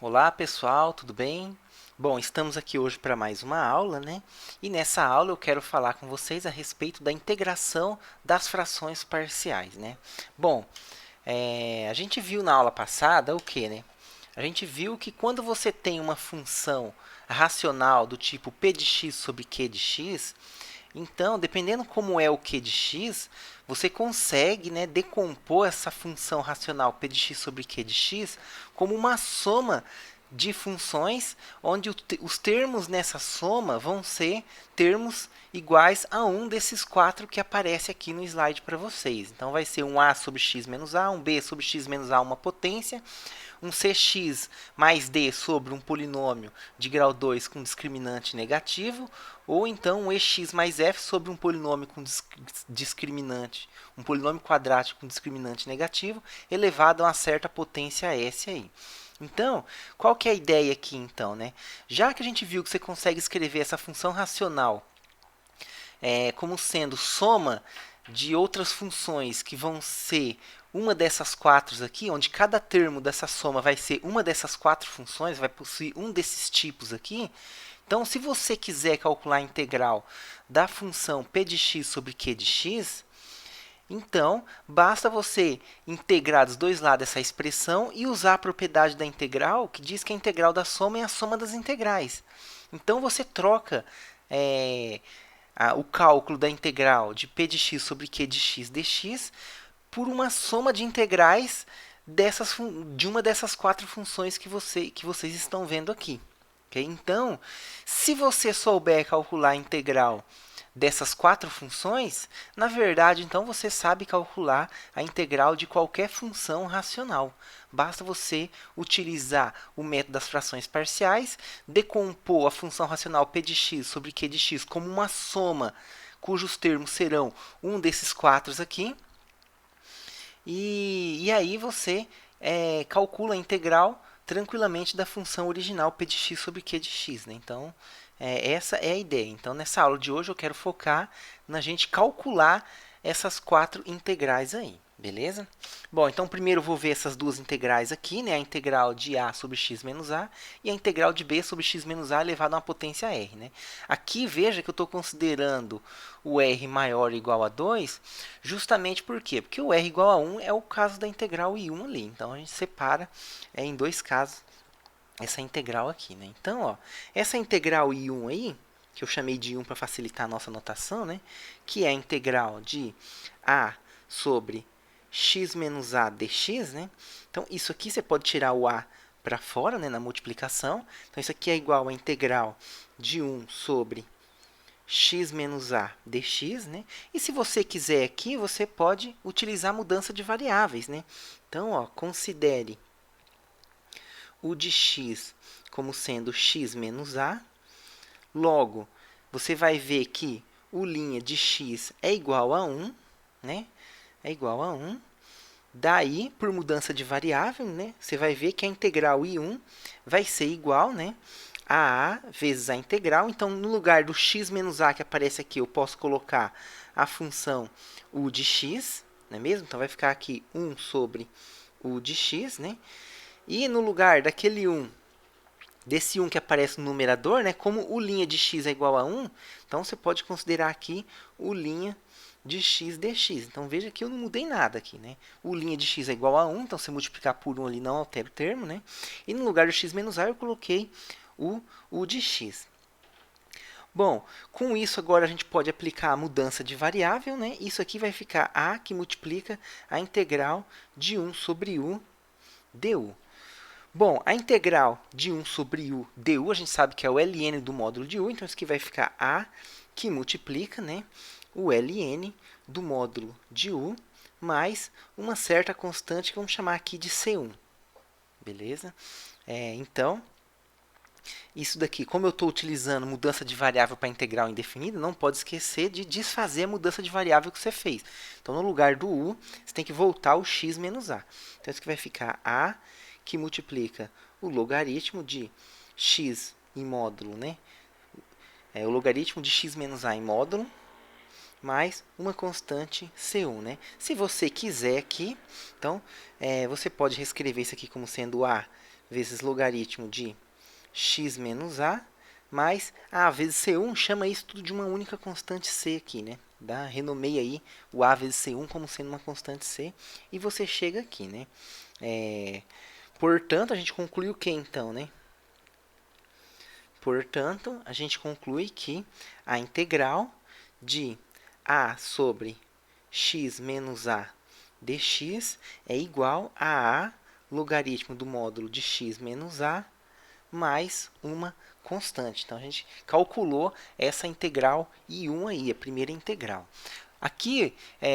Olá pessoal, tudo bem? Bom, estamos aqui hoje para mais uma aula, né? E nessa aula eu quero falar com vocês a respeito da integração das frações parciais, né? Bom, a gente viu na aula passada o que, né? A gente viu que quando você tem uma função racional do tipo p de x sobre q de x, então, dependendo como é o q de x, você consegue, né, decompor essa função racional p de x sobre q de x como uma soma de funções, onde os termos nessa soma vão ser termos iguais a um desses quatro que aparece aqui no slide para vocês. Então, vai ser um a sobre x menos a, um b sobre x menos a, uma potência, um cx mais d sobre um polinômio de grau 2 com discriminante negativo, ou então um ex mais f sobre um polinômio com discriminante, um polinômio quadrático com discriminante negativo, elevado a uma certa potência s aí. Então, qual que é a ideia aqui então, né? Já que a gente viu que você consegue escrever essa função racional como sendo soma de outras funções que vão ser uma dessas quatro aqui, onde cada termo dessa soma vai ser uma dessas quatro funções, vai possuir um desses tipos aqui. Então, se você quiser calcular a integral da função p de x sobre q de x, então, basta você integrar dos dois lados essa expressão e usar a propriedade da integral, que diz que a integral da soma é a soma das integrais. Então, você troca o cálculo da integral de p de x sobre q de x dx por uma soma de integrais de uma dessas quatro funções que vocês estão vendo aqui. Okay? Então, se você souber calcular a integral dessas quatro funções, na verdade, então você sabe calcular a integral de qualquer função racional. Basta você utilizar o método das frações parciais, decompor a função racional p de x sobre q de x como uma soma cujos termos serão um desses quatro aqui, e aí você calcula a integral tranquilamente da função original p de x sobre q de x. Né? Então, essa é a ideia. Então, nessa aula de hoje, eu quero focar na gente calcular essas quatro integrais aí. Beleza? Bom, então primeiro eu vou ver essas duas integrais aqui, né? A integral de a sobre x menos a e a integral de b sobre x menos a elevado a uma potência r. Né? Aqui, veja que eu estou considerando o r maior ou igual a 2, justamente por quê? Porque o r igual a 1 é o caso da integral i1 ali. Então, a gente separa em dois casos essa integral aqui. Né? Então, ó, essa integral i1 aí, que eu chamei de 1 para facilitar a nossa notação, né? Que é a integral de a sobre x menos a dx, né? Então, isso aqui você pode tirar o a para fora, né, na multiplicação. Então, isso aqui é igual à integral de 1 sobre x menos a dx, né? E se você quiser aqui, você pode utilizar a mudança de variáveis, né? Então, ó, considere o de x como sendo x menos a. Logo, você vai ver que o' de x é igual a 1, né? É igual a 1. Daí, por mudança de variável, né, você vai ver que a integral i1 vai ser igual, né, a vezes a integral. Então, no lugar do x menos a que aparece aqui, eu posso colocar a função u de x, não é mesmo? Então, vai ficar aqui 1 sobre u de x, né? E no lugar daquele 1, desse 1 que aparece no numerador, né, como o' de x é igual a 1, então você pode considerar aqui o' de x dx. Então, veja que eu não mudei nada aqui. Né? O' de x é igual a 1, então se multiplicar por 1 ali não altera o termo. Né? E no lugar do x menos a eu coloquei o de x. Bom, com isso agora a gente pode aplicar a mudança de variável. Né? Isso aqui vai ficar a que multiplica a integral de 1 sobre u du. Bom, a integral de 1 sobre u du, a gente sabe que é o ln do módulo de u, então isso aqui vai ficar a que multiplica, né, o ln do módulo de u mais uma certa constante que vamos chamar aqui de C1. Beleza? Então, isso daqui, como eu estou utilizando mudança de variável para integral indefinida, não pode esquecer de desfazer a mudança de variável que você fez. Então, no lugar do u, você tem que voltar o x menos a. Então, isso aqui vai ficar a que multiplica o logaritmo de x em módulo, né? O logaritmo de x menos a em módulo, mais uma constante C1. Né? Se você quiser aqui, então, você pode reescrever isso aqui como sendo a vezes logaritmo de x menos a, mais a vezes C1, chama isso tudo de uma única constante C aqui, né? Renomeia aí o a vezes C1 como sendo uma constante C, e você chega aqui, né? Portanto, a gente conclui o que então, né? Portanto, a gente conclui que a integral de a sobre x menos a dx é igual a logaritmo do módulo de x menos a mais uma constante. Então, a gente calculou essa integral I1 aí, a primeira integral. Aqui,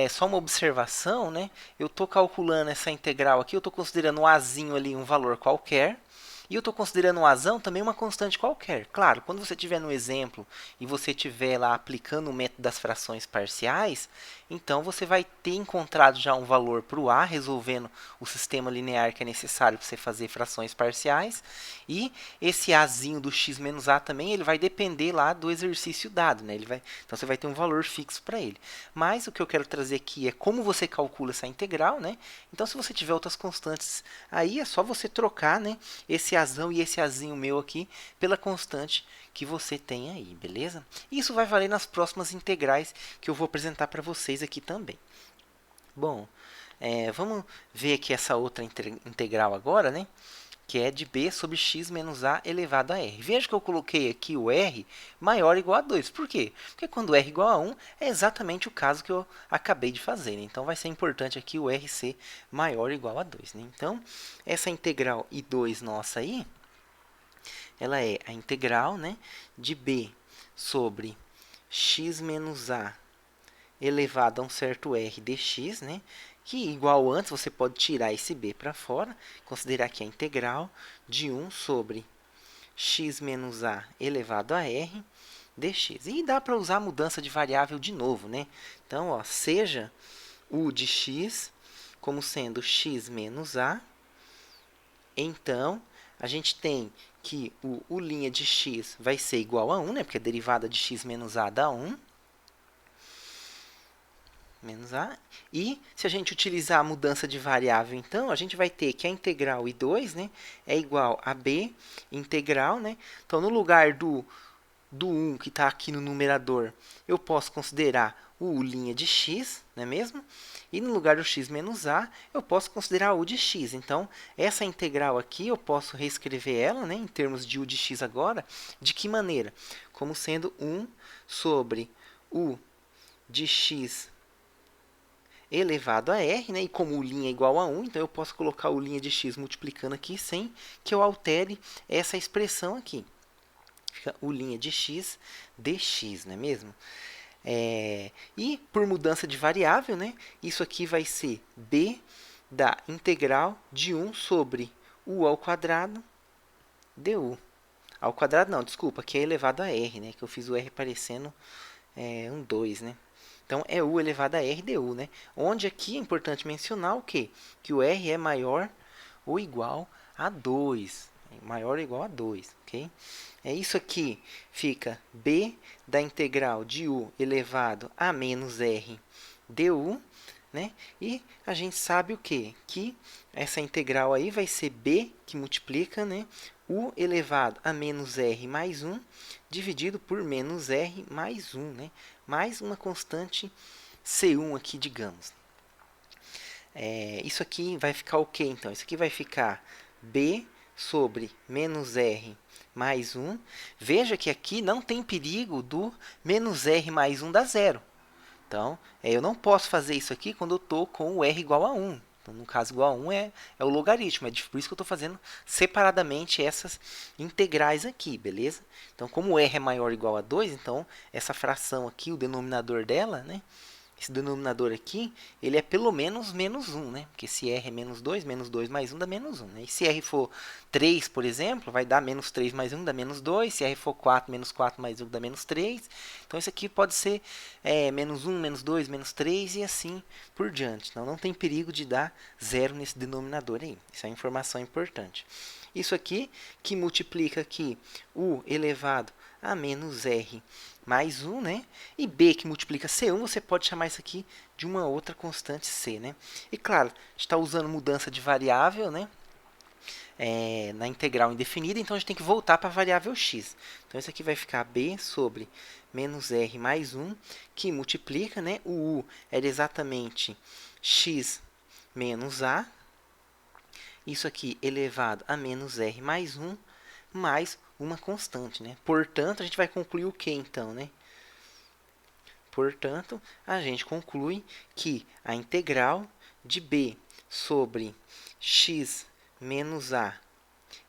só uma observação, né? Eu estou calculando essa integral aqui, eu estou considerando um azinho ali, um valor qualquer. E eu estou considerando um azão também uma constante qualquer. Claro, quando você estiver no exemplo e você estiver lá aplicando o método das frações parciais, então você vai ter encontrado já um valor para o a, resolvendo o sistema linear que é necessário para você fazer frações parciais. E esse azinho do x menos a também, ele vai depender lá do exercício dado, né? Então você vai ter um valor fixo para ele. Mas o que eu quero trazer aqui é como você calcula essa integral, né? Então se você tiver outras constantes aí, é só você trocar, né, esse azão e esse azinho meu aqui pela constante que você tem aí, beleza? Isso vai valer nas próximas integrais que eu vou apresentar para vocês aqui também. Bom, vamos ver aqui essa outra integral agora, né? Que é de b sobre x menos a elevado a r. Veja que eu coloquei aqui o r maior ou igual a 2. Por quê? Porque quando r igual a 1, é exatamente o caso que eu acabei de fazer. Né? Então, vai ser importante aqui o r ser maior ou igual a 2. Né? Então, essa integral I2 nossa aí, ela é a integral, né, de b sobre x menos a elevado a um certo r dx, né, que igual antes, você pode tirar esse b para fora, considerar que é a integral de 1 sobre x menos a elevado a r dx. E dá para usar a mudança de variável de novo, né? Então, ó, seja u de x como sendo x menos a, então, a gente tem que o u' de x vai ser igual a 1, né? Porque a derivada de x menos a dá 1. Menos a. E se a gente utilizar a mudança de variável, então, a gente vai ter que a integral I2, né, é igual a b integral, né? Então, no lugar do 1 que está aqui no numerador, eu posso considerar o u' de x, não é mesmo? E no lugar do x menos a, eu posso considerar u de x. Então, essa integral aqui, eu posso reescrever ela, né, em termos de u de x agora. De que maneira? Como sendo 1 sobre u de x elevado a r, né? E como u' é igual a 1, então eu posso colocar o u' de x multiplicando aqui sem que eu altere essa expressão aqui. Fica u' de x dx, não é mesmo? E por mudança de variável, né, isso aqui vai ser b da integral de 1 sobre u ao quadrado du. Ao quadrado não, desculpa, aqui é elevado a r, né, que eu fiz o r parecendo um 2, né? Então, é u elevado a r du, né? Onde aqui é importante mencionar o quê? Que o r é maior ou igual a 2. Maior ou igual a 2, ok? Isso aqui fica b da integral de u elevado a menos r du, né? E a gente sabe o quê? Que essa integral aí vai ser b, que multiplica, né, u elevado a menos r mais 1, dividido por menos r mais 1, né? Mais uma constante C1 aqui, digamos. Isso aqui vai ficar o quê, então? Isso aqui vai ficar b sobre menos r mais 1. Veja que aqui não tem perigo do menos r mais 1 dar zero. Então, eu não posso fazer isso aqui quando eu estou com o r igual a 1. Então, no caso, igual a 1 é o logaritmo. Por isso que eu estou fazendo separadamente essas integrais aqui, beleza? Então, como o r é maior ou igual a 2, então, essa fração aqui, o denominador dela, né? Esse denominador aqui, ele é pelo menos menos 1, né? Porque se r é menos 2 mais 1 dá menos 1. Né? E se r for 3, por exemplo, vai dar menos 3 mais 1 dá menos 2. Se r for 4, menos 4 mais 1 dá menos 3. Então, isso aqui pode ser menos 1, menos 2, menos 3 e assim por diante. Então, não tem perigo de dar zero nesse denominador aí. Isso é uma informação importante. Isso aqui, que multiplica aqui u elevado a menos r mais 1, né? E b, que multiplica C1, você pode chamar isso aqui de uma outra constante C, né? E claro, está usando mudança de variável, né? na integral indefinida, então a gente tem que voltar para a variável x. Então, isso aqui vai ficar b sobre menos r mais 1, que multiplica, né? O u era exatamente x menos a, isso aqui elevado a menos r mais 1, mais uma constante, né? Portanto, a gente vai concluir o que, então, né? Portanto, a gente conclui que a integral de b sobre x menos a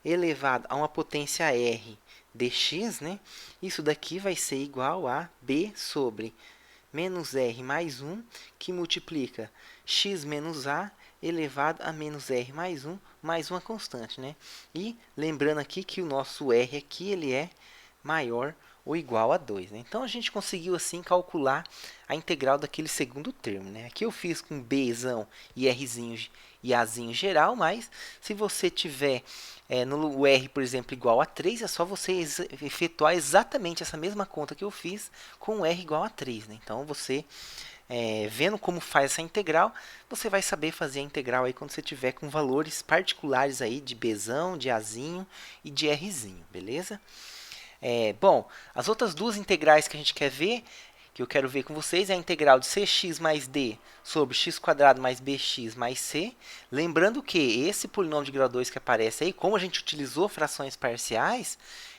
elevado a uma potência r dx, né? Isso daqui vai ser igual a b sobre menos r mais 1, que multiplica x menos a elevado a menos r mais 1, mais uma constante, né? E lembrando aqui que o nosso r aqui ele é maior ou igual a 2, né? Então, a gente conseguiu, assim, calcular a integral daquele segundo termo, né? Aqui eu fiz com bzão e rzinho e azinho geral, mas se você tiver no r, por exemplo, igual a 3, é só você efetuar exatamente essa mesma conta que eu fiz com o r igual a 3, né? Então, você, vendo como faz essa integral, você vai saber fazer a integral aí quando você tiver com valores particulares aí de bzão, de azinho e de rzinho, beleza? Bom, as outras duas integrais que a gente quer ver, que eu quero ver com vocês, é a integral de cx mais d sobre x² mais bx mais c. Lembrando que esse polinômio de grau 2 que aparece aí, como a gente utilizou frações parciais,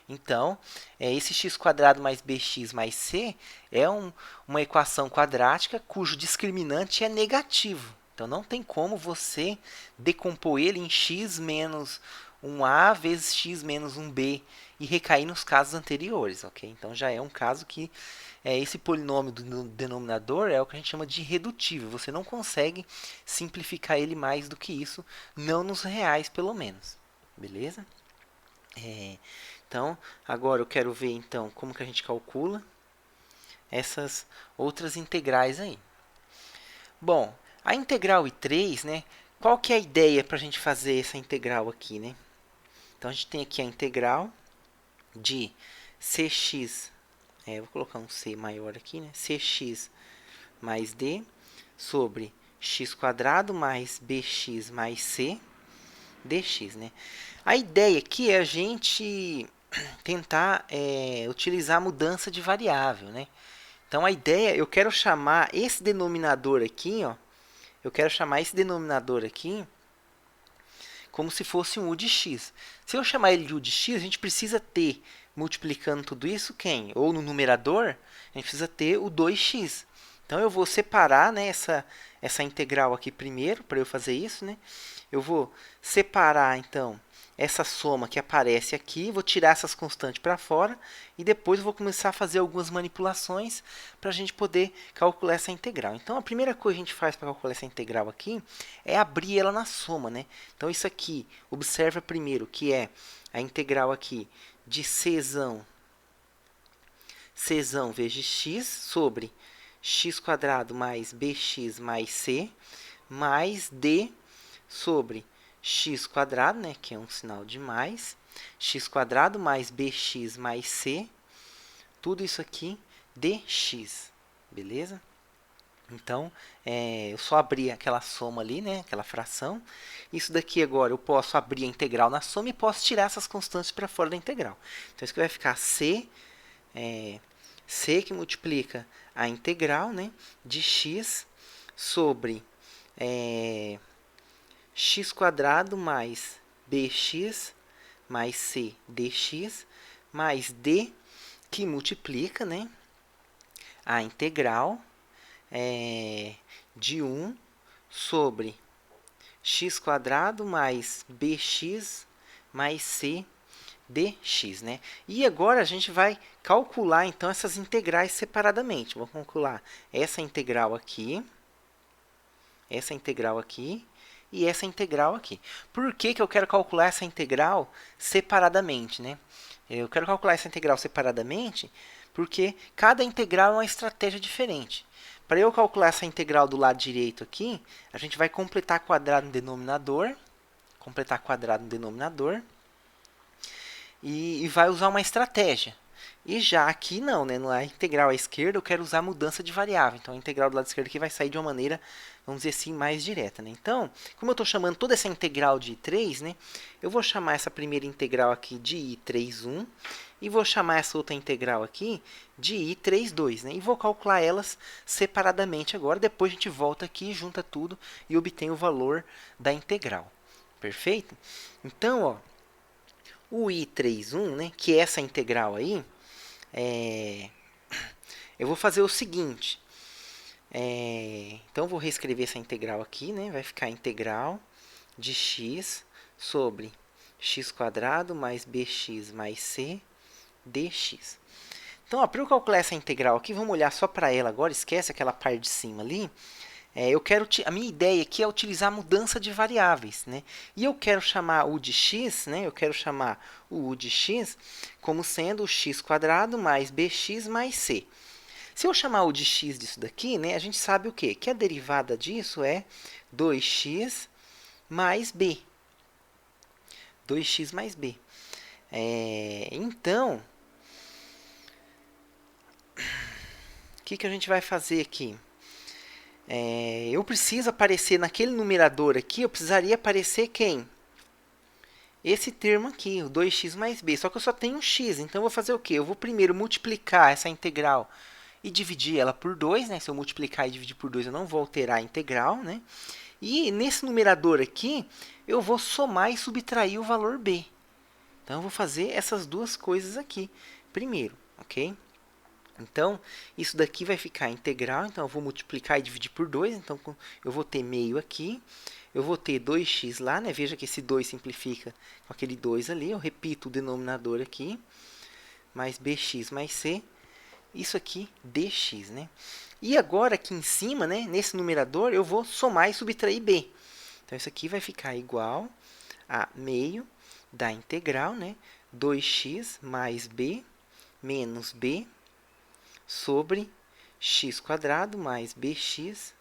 então, esse x² mais bx mais c é uma equação quadrática cujo discriminante é negativo. Então, não tem como você decompor ele em x menos 1a vezes x menos 1b e recair nos casos anteriores, ok? Então, já é um caso que esse polinômio do denominador é o que a gente chama de irredutível. Você não consegue simplificar ele mais do que isso, não nos reais, pelo menos. Beleza? Então, agora eu quero ver então como que a gente calcula essas outras integrais aí. Bom, a integral I3, né? Qual que é a ideia para a gente fazer essa integral aqui, né? Então, a gente tem aqui a integral de cx, vou colocar um c maior aqui, né? Cx mais d sobre x² mais bx mais c dx, né? A ideia aqui é a gente tentar utilizar a mudança de variável, né? Então, a ideia, eu quero chamar esse denominador aqui, ó, eu quero chamar esse denominador aqui como se fosse um u de x. Se eu chamar ele de u de x, a gente precisa ter, multiplicando tudo isso, quem? Ou no numerador, a gente precisa ter o 2x. Então, eu vou separar, né, essa integral aqui primeiro, para eu fazer isso, né? Eu vou separar, então, essa soma que aparece aqui, vou tirar essas constantes para fora e depois eu vou começar a fazer algumas manipulações para a gente poder calcular essa integral. Então, a primeira coisa que a gente faz para calcular essa integral aqui é abrir ela na soma, né? Então, isso aqui, observa primeiro que é a integral aqui de czão vezes x sobre x² mais bx mais c mais d sobre x², né, que é um sinal de mais, x² mais bx mais c, tudo isso aqui dx, beleza? Então, eu só abri aquela soma ali, né, aquela fração. Isso daqui agora eu posso abrir a integral na soma e posso tirar essas constantes para fora da integral. Então, isso aqui vai ficar c que multiplica a integral, né, de x sobre x² mais bx mais c dx mais d que multiplica, né, a integral de 1 sobre x² mais bx mais c dx, né? E agora a gente vai calcular então essas integrais separadamente. Vamos calcular essa integral aqui e essa integral aqui. Por que que eu quero calcular essa integral separadamente, né? Eu quero calcular essa integral separadamente porque cada integral é uma estratégia diferente. Para eu calcular essa integral do lado direito aqui, a gente vai completar quadrado no denominador, e vai usar uma estratégia. E já aqui não, né? Na integral à esquerda eu quero usar mudança de variável. Então a integral do lado esquerdo aqui vai sair de uma maneira, vamos dizer assim, mais direta, né? Então, como eu estou chamando toda essa integral de i3, né? Eu vou chamar essa primeira integral aqui de i3,1 e vou chamar essa outra integral aqui de i3,2, né? E vou calcular elas separadamente agora. Depois a gente volta aqui, junta tudo e obtém o valor da integral. Perfeito? Então, ó, o i3,1, né, que é essa integral aí, eu vou fazer o seguinte. Então, eu vou reescrever essa integral aqui, né? Vai ficar integral de x sobre x² mais bx mais c dx. Então, para eu calcular essa integral aqui, vamos olhar só para ela agora, esquece aquela parte de cima ali. A minha ideia aqui é utilizar a mudança de variáveis, né? E eu quero chamar o de x, né? Eu quero chamar o u de x como sendo o x² mais bx mais c. Se eu chamar o de x disso daqui, né, a gente sabe o quê? Que a derivada disso é 2x mais b. 2x mais b. Então, o que a gente vai fazer aqui? Eu preciso aparecer naquele numerador aqui, eu precisaria aparecer quem? Esse termo aqui, o 2x mais b. Só que eu só tenho x, então eu vou fazer o quê? Eu vou primeiro multiplicar essa integral e dividir ela por 2, né? Se eu multiplicar e dividir por 2, eu não vou alterar a integral, né? E nesse numerador aqui, eu vou somar e subtrair o valor b. Então, eu vou fazer essas duas coisas aqui primeiro, ok? Então, isso daqui vai ficar integral, então eu vou multiplicar e dividir por 2, então eu vou ter meio aqui, eu vou ter 2x lá, né? Veja que esse 2 simplifica com aquele 2 ali, eu repito o denominador aqui, mais bx mais c, isso aqui dx, né? E agora aqui em cima, né, nesse numerador, eu vou somar e subtrair b. Então, isso aqui vai ficar igual a meio da integral, né, 2x mais b menos b sobre x² mais bx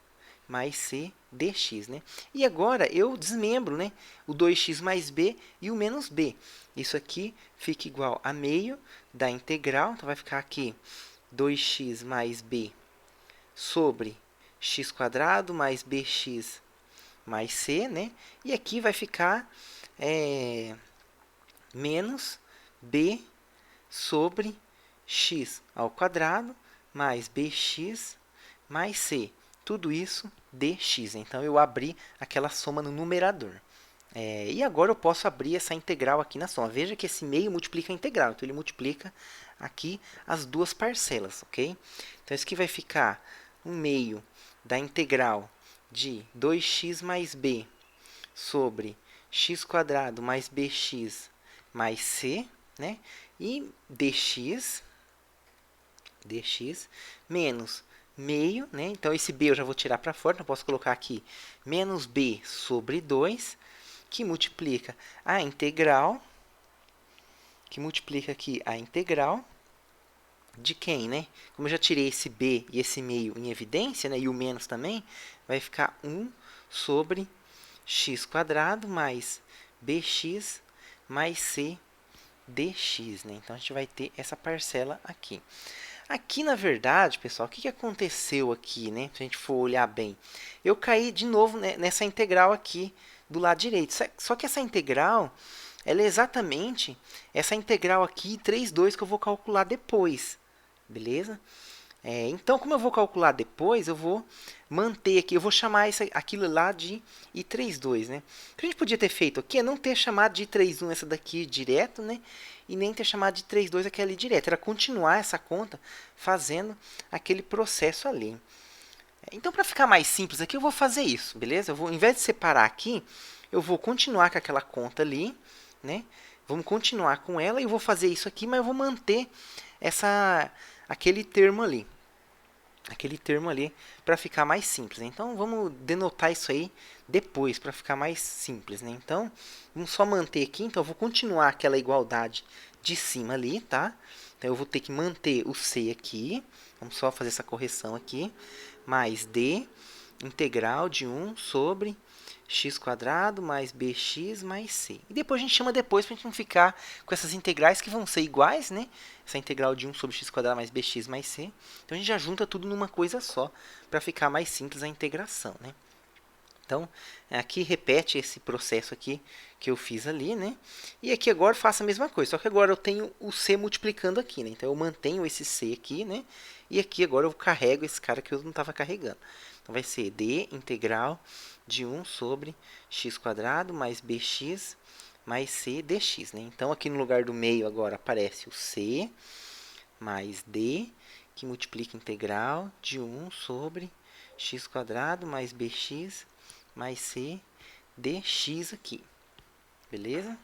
mais c dx, né? E agora eu desmembro, né, o 2x mais b e o menos b. Isso aqui fica igual a meio da integral, então vai ficar aqui 2x mais b sobre x² mais bx mais c, né? E aqui vai ficar menos b sobre x² mais bx mais c. Tudo isso dx. Então, eu abri aquela soma no numerador. E agora eu posso abrir essa integral aqui na soma. Veja que esse meio multiplica a integral. Então, ele multiplica aqui as duas parcelas, ok? Então, isso aqui vai ficar um meio da integral de 2x mais b sobre x² mais bx mais c, né? E dx menos meio, né? Então, esse b eu já vou tirar para fora, então eu posso colocar aqui menos b sobre 2, que multiplica a integral, de quem, né? Como eu já tirei esse b e esse meio em evidência, né? E o menos também, vai ficar 1 sobre x² mais bx mais c dx, né? Então, a gente vai ter essa parcela aqui. Aqui, na verdade, pessoal, o que aconteceu aqui, né? Se a gente for olhar bem, eu caí de novo, né, nessa integral aqui do lado direito. Só que essa integral, ela é exatamente essa integral aqui, 3,2, que eu vou calcular depois, beleza? Então, como eu vou calcular depois, eu vou manter aqui, eu vou chamar aquilo lá de i3,2, né? O que a gente podia ter feito aqui é não ter chamado de i3,1 essa daqui direto, né? E nem ter chamado de 3,2 aquela ali direto. Era continuar essa conta fazendo aquele processo ali. Então, para ficar mais simples aqui, eu vou fazer isso, beleza? Ao invés de separar aqui, eu vou continuar com aquela conta ali, né? Vamos continuar com ela e eu vou fazer isso aqui, mas eu vou manter aquele termo ali. Para ficar mais simples, né? Então, vamos denotar isso aí depois, para ficar mais simples, né? Então, vamos só manter aqui. Então, eu vou continuar aquela igualdade de cima ali, tá? Então, eu vou ter que manter o c aqui. Vamos só fazer essa correção aqui. Mais d integral de 1 sobre x² mais bx mais c. E depois a gente chama depois para a gente não ficar com essas integrais que vão ser iguais, né? Essa integral de 1 sobre x² mais bx mais c. Então a gente já junta tudo numa coisa só para ficar mais simples a integração, né? Então, aqui repete esse processo aqui que eu fiz ali, né? E aqui agora eu faço a mesma coisa, só que agora eu tenho o c multiplicando aqui, né? Então, eu mantenho esse c aqui, né? E aqui agora eu carrego esse cara que eu não estava carregando. Então, vai ser d integral de 1 sobre x² mais bx mais c dx, né? Então, aqui no lugar do meio agora aparece o c mais d, que multiplica integral de 1 sobre x² mais bx mais c dx aqui. Beleza?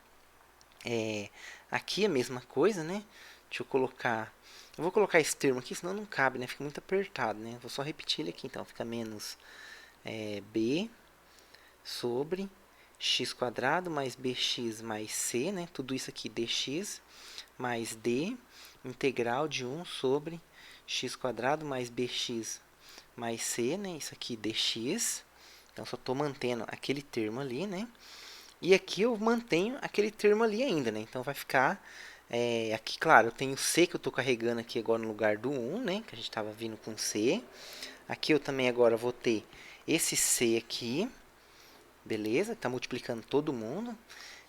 Aqui a mesma coisa, né? Deixa eu colocar... Eu vou colocar esse termo aqui, senão não cabe, né? Fica muito apertado, né? Vou só repetir ele aqui, então. Fica menos b sobre x² mais bx mais c, né? Tudo isso aqui dx, mais d integral de 1 sobre x² mais bx mais c, né? Isso aqui dx. Então, só estou mantendo aquele termo ali, né? E aqui eu mantenho aquele termo ali ainda, né? Então, vai ficar... aqui, claro, eu tenho c que eu estou carregando aqui agora no lugar do 1, né? Que a gente estava vindo com c. Aqui eu também agora vou ter esse c aqui. Beleza? Está multiplicando todo mundo.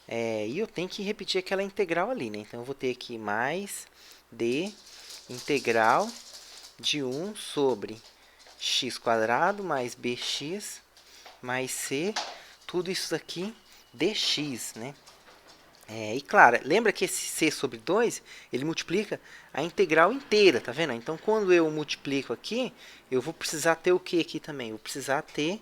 E eu tenho que repetir aquela integral ali, né? Então, eu vou ter aqui mais d integral de 1 sobre x² mais bx mais c, tudo isso aqui dx, né? E claro, lembra que esse c sobre 2, ele multiplica a integral inteira, tá vendo? Então, quando eu multiplico aqui, eu vou precisar ter o que aqui também? Eu vou precisar ter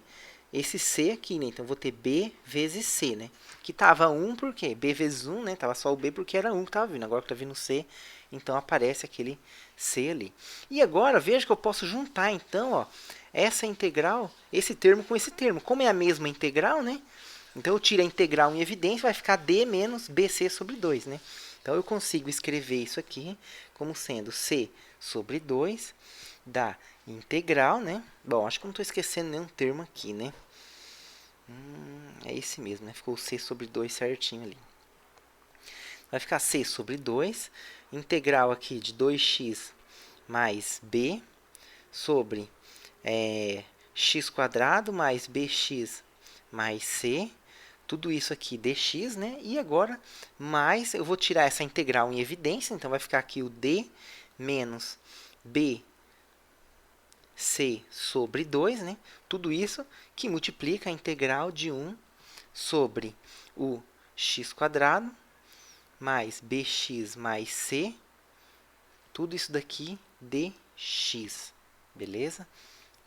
esse c aqui, né? Então, eu vou ter b vezes c, né? Que estava 1, por quê? B vezes 1, né? Tava só o b porque era 1 que estava vindo. Agora que está vindo c, então aparece aquele c ali. E agora, veja que eu posso juntar, então, ó, essa integral, esse termo com esse termo. Como é a mesma integral, né? Então, eu tiro a integral em evidência, vai ficar d menos bc sobre 2, né? Então, eu consigo escrever isso aqui como sendo c sobre 2 da integral, né? Bom, acho que não estou esquecendo nenhum termo aqui, né? É esse mesmo, né? Ficou c sobre 2 certinho ali. Vai ficar c sobre 2, integral aqui de 2x mais b sobre x² mais bx mais c, tudo isso aqui dx, né? E agora, mais, eu vou tirar essa integral em evidência, então vai ficar aqui o d menos b c sobre 2, né? Tudo isso que multiplica a integral de 1 sobre o x² mais bx mais c, tudo isso daqui dx, beleza?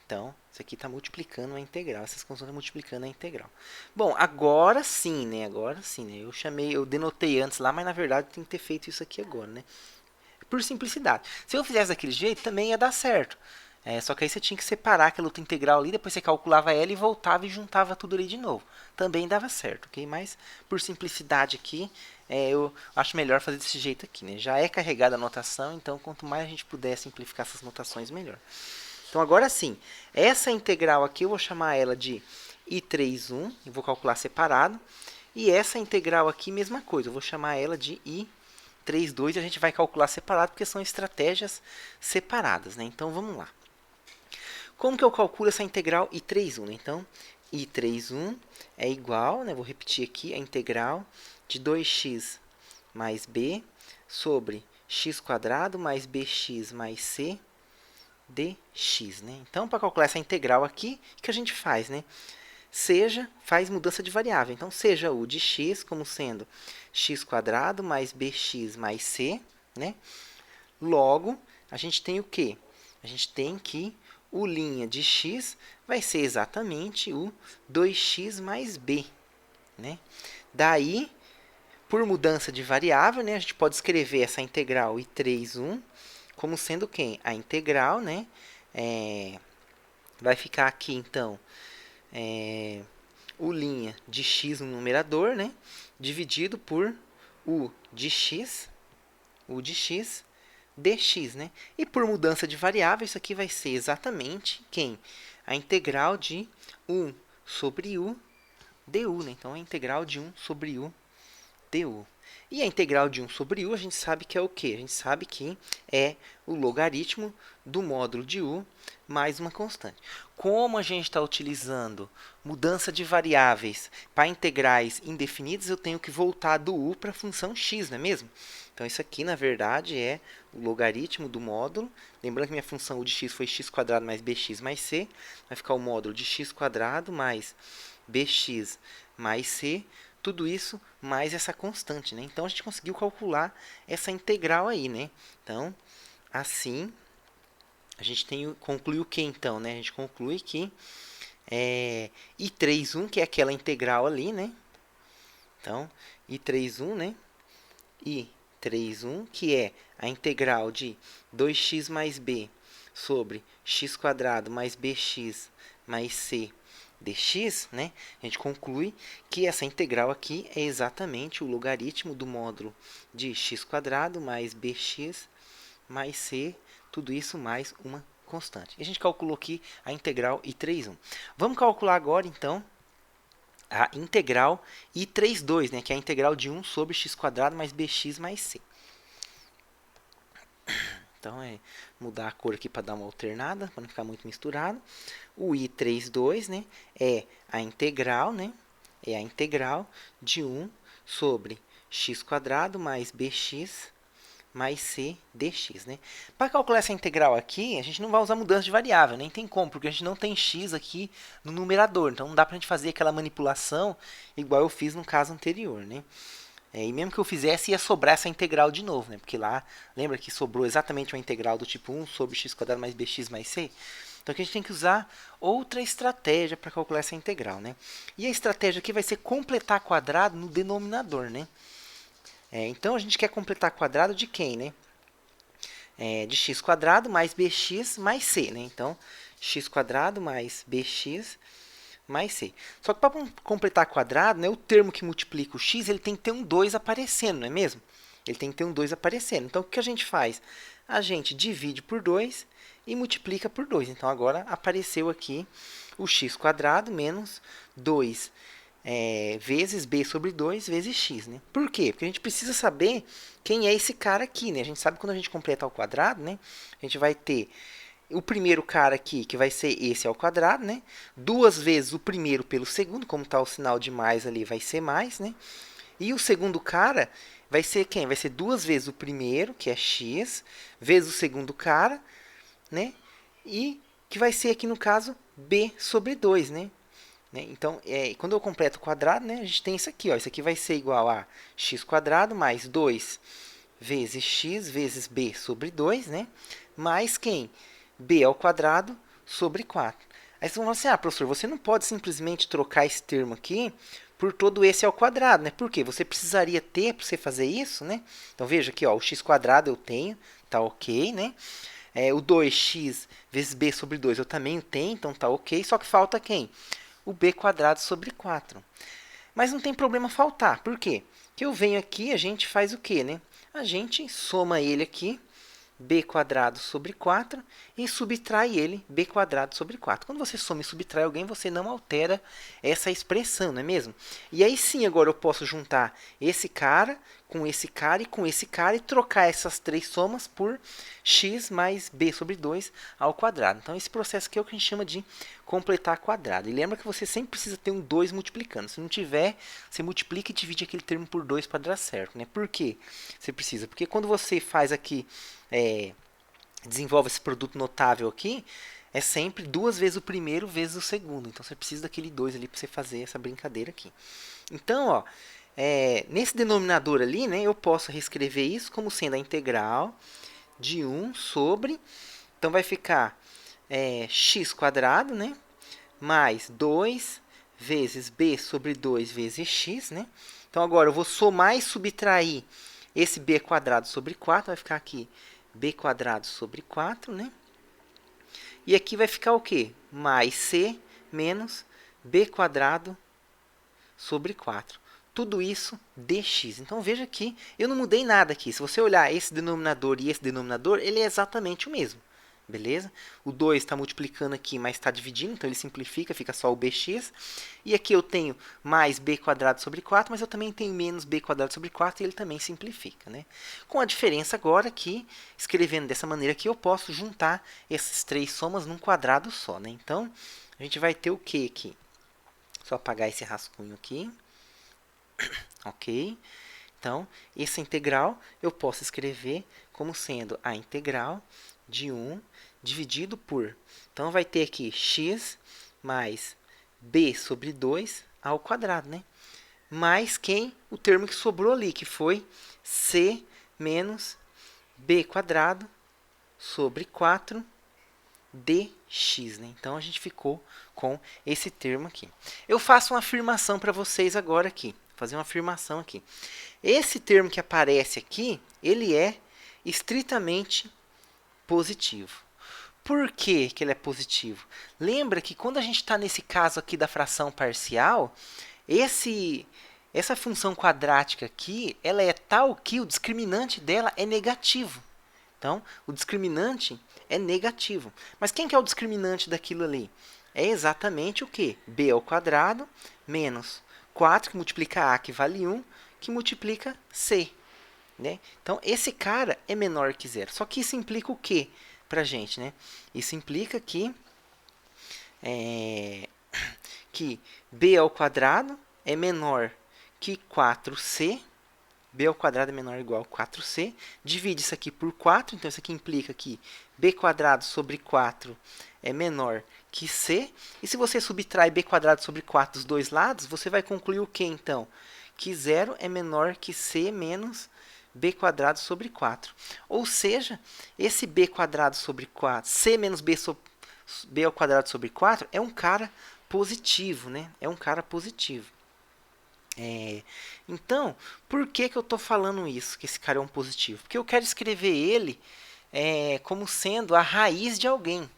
Então, isso aqui está multiplicando a integral, essas contas estão multiplicando a integral. Bom, agora sim, né? Agora sim, né? Eu denotei antes lá, mas na verdade tem que ter feito isso aqui agora, né? Por simplicidade. Se eu fizesse daquele jeito, também ia dar certo. Só que aí você tinha que separar aquela outra integral ali, depois você calculava ela e voltava e juntava tudo ali de novo. Também dava certo, ok? Mas, por simplicidade aqui, eu acho melhor fazer desse jeito aqui, né? Já é carregada a notação, então quanto mais a gente puder simplificar essas notações, melhor. Então, agora sim, essa integral aqui eu vou chamar ela de I31, e vou calcular separado. E essa integral aqui, mesma coisa, eu vou chamar ela de I32 e a gente vai calcular separado, porque são estratégias separadas, né? Então, vamos lá. Como que eu calculo essa integral I31? Então, I31 é igual, né? Vou repetir aqui, a integral de 2x mais b sobre x² mais bx mais c dx, né? Então, para calcular essa integral aqui, o que a gente faz, né? Faz mudança de variável. Então, seja o de x como sendo x² mais bx mais c, né? Logo, a gente tem o quê? A gente tem que o' de x vai ser exatamente o 2x mais b, né? Daí, por mudança de variável, né, a gente pode escrever essa integral I31 como sendo quem? A integral, né? Vai ficar aqui, então, o' de x no numerador, né? Dividido por u de x dx, né? E por mudança de variável, isso aqui vai ser exatamente quem? A integral de 1 sobre u du, né? Então, a integral de 1 sobre u du. E a integral de 1 sobre u, a gente sabe que é o quê? A gente sabe que é o logaritmo do módulo de u mais uma constante. Como a gente está utilizando mudança de variáveis para integrais indefinidas, eu tenho que voltar do u para a função x, não é mesmo? Então, isso aqui, na verdade, é o logaritmo do módulo. Lembrando que minha função u de x foi x² mais bx mais c. Vai ficar o módulo de x² mais bx mais c. Tudo isso mais essa constante, né? Então, a gente conseguiu calcular essa integral aí, né? Então, assim, a gente conclui o que, então, né? A gente conclui que I3,1, que é aquela integral ali, né? Então, I3,1, né? I3,1, que é a integral de 2x mais b sobre x² mais bx mais c dx, né? A gente conclui que essa integral aqui é exatamente o logaritmo do módulo de x² mais bx mais c, tudo isso mais uma constante. E a gente calculou aqui a integral I3,1. Vamos calcular agora, então, a integral I3,2, né? Que é a integral de 1 sobre x² mais bx mais c. Então, mudar a cor aqui para dar uma alternada, para não ficar muito misturado. O I3,2, né, é a integral, né, é a integral de 1 sobre x² mais bx mais c dx, né? Para calcular essa integral aqui, a gente não vai usar mudança de variável, nem tem como, porque a gente não tem x aqui no numerador. Então, não dá para a gente fazer aquela manipulação igual eu fiz no caso anterior, né? E mesmo que eu fizesse, ia sobrar essa integral de novo, né? Porque lá, lembra que sobrou exatamente uma integral do tipo 1 sobre x² mais bx mais c? Então, aqui a gente tem que usar outra estratégia para calcular essa integral, né? E a estratégia aqui vai ser completar quadrado no denominador, né? Então, a gente quer completar quadrado de quem, né? De x² mais bx mais c, né? Então, x² mais bx mais c. Só que para completar quadrado, né, o termo que multiplica o x, ele tem que ter um 2 aparecendo, não é mesmo? Ele tem que ter um 2 aparecendo. Então, o que a gente faz? A gente divide por 2 e multiplica por 2. Então, agora apareceu aqui o x² menos 2 vezes b sobre 2 vezes x, né? Por quê? Porque a gente precisa saber quem é esse cara aqui, né? A gente sabe que quando a gente completar o quadrado, né, a gente vai ter o primeiro cara aqui, que vai ser esse ao quadrado, né? Duas vezes o primeiro pelo segundo, como está o sinal de mais ali, vai ser mais, né? E o segundo cara vai ser quem? Vai ser duas vezes o primeiro, que é x, vezes o segundo cara, né? E que vai ser aqui, no caso, b sobre 2, né? Então, quando eu completo o quadrado, né, a gente tem isso aqui. Ó, isso aqui vai ser igual a x² mais 2 vezes x vezes b sobre 2, né? Mais quem? B ao quadrado sobre 4. Aí vocês vão falar assim, professor, você não pode simplesmente trocar esse termo aqui por todo esse ao quadrado, né? Por quê? Você precisaria ter para você fazer isso, né? Então, veja aqui, ó, o x² eu tenho, tá ok, né? O 2x vezes b sobre 2 eu também tenho, então tá ok. Só que falta quem? O b² sobre 4. Mas não tem problema faltar. Por quê? Porque eu venho aqui, a gente faz o quê, né? A gente soma ele aqui, b² sobre 4, e subtrai ele, b² sobre 4. Quando você soma e subtrai alguém, você não altera essa expressão, não é mesmo? E aí sim, agora eu posso juntar esse cara com esse cara e com esse cara e trocar essas três somas por x mais b sobre 2 ao quadrado. Então, esse processo aqui é o que a gente chama de completar quadrado. E lembra que você sempre precisa ter um 2 multiplicando. Se não tiver, você multiplica e divide aquele termo por 2 para dar certo, né? Por quê? Você precisa? Porque quando você faz aqui, desenvolve esse produto notável aqui, é sempre duas vezes o primeiro vezes o segundo. Então, você precisa daquele 2 ali para você fazer essa brincadeira aqui. Então, ó, nesse denominador ali, né, eu posso reescrever isso como sendo a integral de 1 sobre... Então, vai ficar x², né, mais 2 vezes b sobre 2 vezes x, né? Então, agora eu vou somar e subtrair esse b² sobre 4, vai ficar aqui b² sobre 4, né? E aqui vai ficar o quê? Mais c menos b² sobre 4. Tudo isso dx. Então, veja que eu não mudei nada aqui. Se você olhar esse denominador e esse denominador, ele é exatamente o mesmo. Beleza? O 2 está multiplicando aqui, mas está dividindo, então ele simplifica, fica só o bx. E aqui eu tenho mais b quadrado sobre 4, mas eu também tenho menos b quadrado sobre 4, e ele também simplifica, né? Com a diferença agora que, escrevendo dessa maneira aqui, eu posso juntar essas três somas num quadrado só, né? Então, a gente vai ter o que aqui? Só apagar esse rascunho aqui. Ok? Então, essa integral eu posso escrever como sendo a integral de 1 dividido por... Então, vai ter aqui x mais b sobre 2 ao quadrado, né? Mais quem? O termo que sobrou ali, que foi c menos b quadrado sobre 4 dx, né? Então, a gente ficou com esse termo aqui. Eu faço uma afirmação para vocês agora aqui. Vou fazer uma afirmação aqui. Esse termo que aparece aqui, ele é estritamente positivo. Por que que ele é positivo? Lembra que quando a gente está nesse caso aqui da fração parcial, essa função quadrática aqui, ela é tal que o discriminante dela é negativo. Então, o discriminante é negativo. Mas quem que é o discriminante daquilo ali? É exatamente o quê? B ao quadrado menos 4, que multiplica A, que vale 1, que multiplica C. Né? Então, esse cara é menor que zero. Só que isso implica o quê para a gente? Né? Isso implica que b ao quadrado é menor que 4c. B ao quadrado é menor ou igual a 4c. Divide isso aqui por 4. Então, isso aqui implica que b quadrado sobre 4 é menor que c. E se você subtrai b quadrado sobre 4 dos dois lados, você vai concluir o que, então? Que 0 é menor que c menos b quadrado sobre 4. Ou seja, esse b quadrado sobre 4, c menos b ao quadrado sobre 4, é um cara positivo, né? É um cara positivo. Então, por que que eu estou falando isso, que esse cara é um positivo? Porque eu quero escrever ele como sendo a raiz de alguém.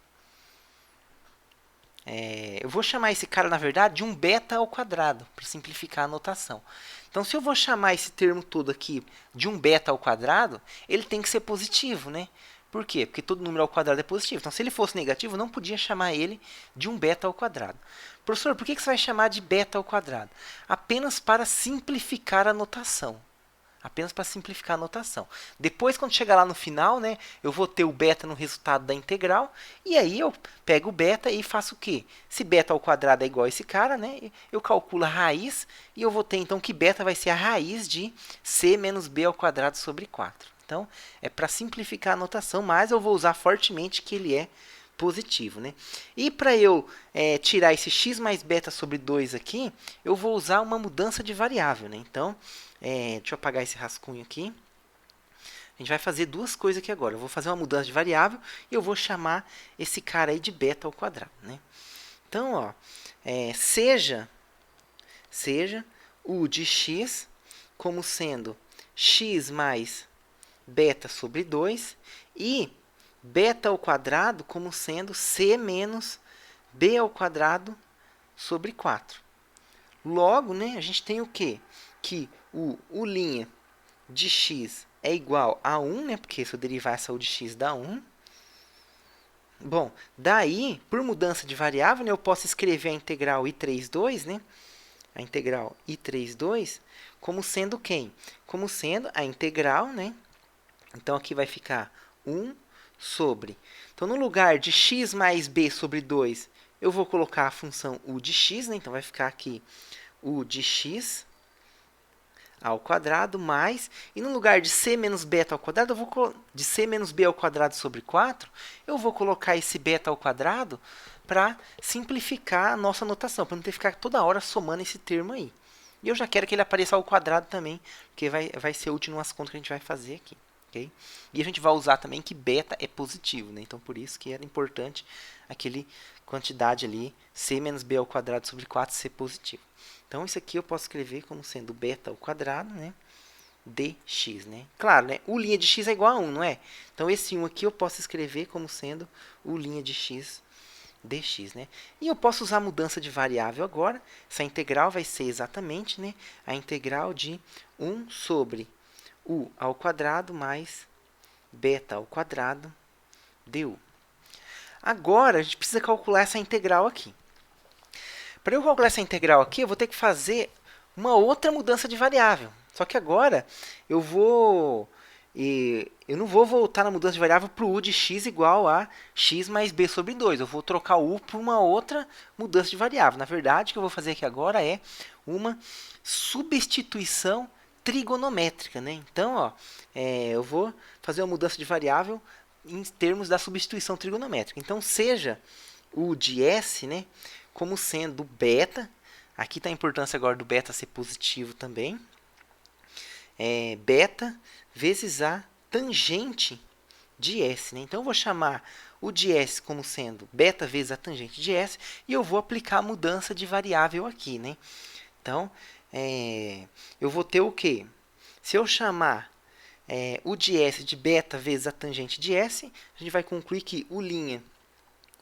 Eu vou chamar esse cara, na verdade, de um beta ao quadrado, para simplificar a notação. Então, se eu vou chamar esse termo todo aqui de um beta ao quadrado, ele tem que ser positivo, né? Por quê? Porque todo número ao quadrado é positivo. Então, se ele fosse negativo, eu não podia chamar ele de um beta ao quadrado. Professor, por que você vai chamar de beta ao quadrado? Apenas para simplificar a notação. Apenas para simplificar a notação. Depois, quando chegar lá no final, né, eu vou ter o beta no resultado da integral. E aí eu pego o beta e faço o quê? Se beta ao quadrado é igual a esse cara, né, eu calculo a raiz. E eu vou ter, então, que beta vai ser a raiz de c menos b ao quadrado sobre 4. Então, é para simplificar a notação, mas eu vou usar fortemente que ele é positivo, né? E para eu tirar esse x mais beta sobre 2 aqui, eu vou usar uma mudança de variável, né? Então, deixa eu apagar esse rascunho aqui. A gente vai fazer duas coisas aqui agora. Eu vou fazer uma mudança de variável e eu vou chamar esse cara aí de beta ao quadrado, né? Então, ó, seja o de x como sendo x mais beta sobre 2 e beta ao quadrado como sendo c menos b ao quadrado sobre 4. Logo, né, a gente tem o quê? Que o' de x é igual a 1, né, porque se eu derivar essa u de x dá 1. Bom, daí, por mudança de variável, né, eu posso escrever a integral i32, né, a integral i32, como sendo quem? Como sendo a integral, né, então aqui vai ficar 1 sobre. Então, no lugar de x mais b sobre 2, eu vou colocar a função u de x, né? Então vai ficar aqui u de x ao quadrado mais, e no lugar de c menos beta ao quadrado, de c menos b ao quadrado sobre 4, eu vou colocar esse beta ao quadrado para simplificar a nossa notação, para não ter que ficar toda hora somando esse termo aí. E eu já quero que ele apareça ao quadrado também, porque vai ser útil nas contas que a gente vai fazer aqui. Okay? E a gente vai usar também que beta é positivo, né? Então, por isso que era importante aquele quantidade ali, c menos b ao quadrado sobre 4 ser positivo. Então, isso aqui eu posso escrever como sendo beta ao quadrado, né? dx, né? Claro, né? U' de x é igual a 1, não é? Então, esse 1 aqui eu posso escrever como sendo U' de x dx, né? E eu posso usar mudança de variável agora. Essa integral vai ser exatamente, né, a integral de 1 sobre u ao quadrado mais beta ao quadrado du. Agora, a gente precisa calcular essa integral aqui. Para eu calcular essa integral aqui, eu vou ter que fazer uma outra mudança de variável. Só que agora eu não vou voltar na mudança de variável para o u de x igual a x mais b sobre 2. Eu vou trocar o u por uma outra mudança de variável. Na verdade, o que eu vou fazer aqui agora é uma substituição trigonométrica, né? Então, ó, eu vou fazer uma mudança de variável em termos da substituição trigonométrica. Então, seja o de s, né, como sendo beta. Aqui está a importância agora do beta ser positivo também. Beta vezes a tangente de s. Né? Então, eu vou chamar o de s como sendo beta vezes a tangente de s e eu vou aplicar a mudança de variável aqui. Né? Então, eu vou ter o quê? Se eu chamar o de s de beta vezes a tangente de s, a gente vai concluir que o'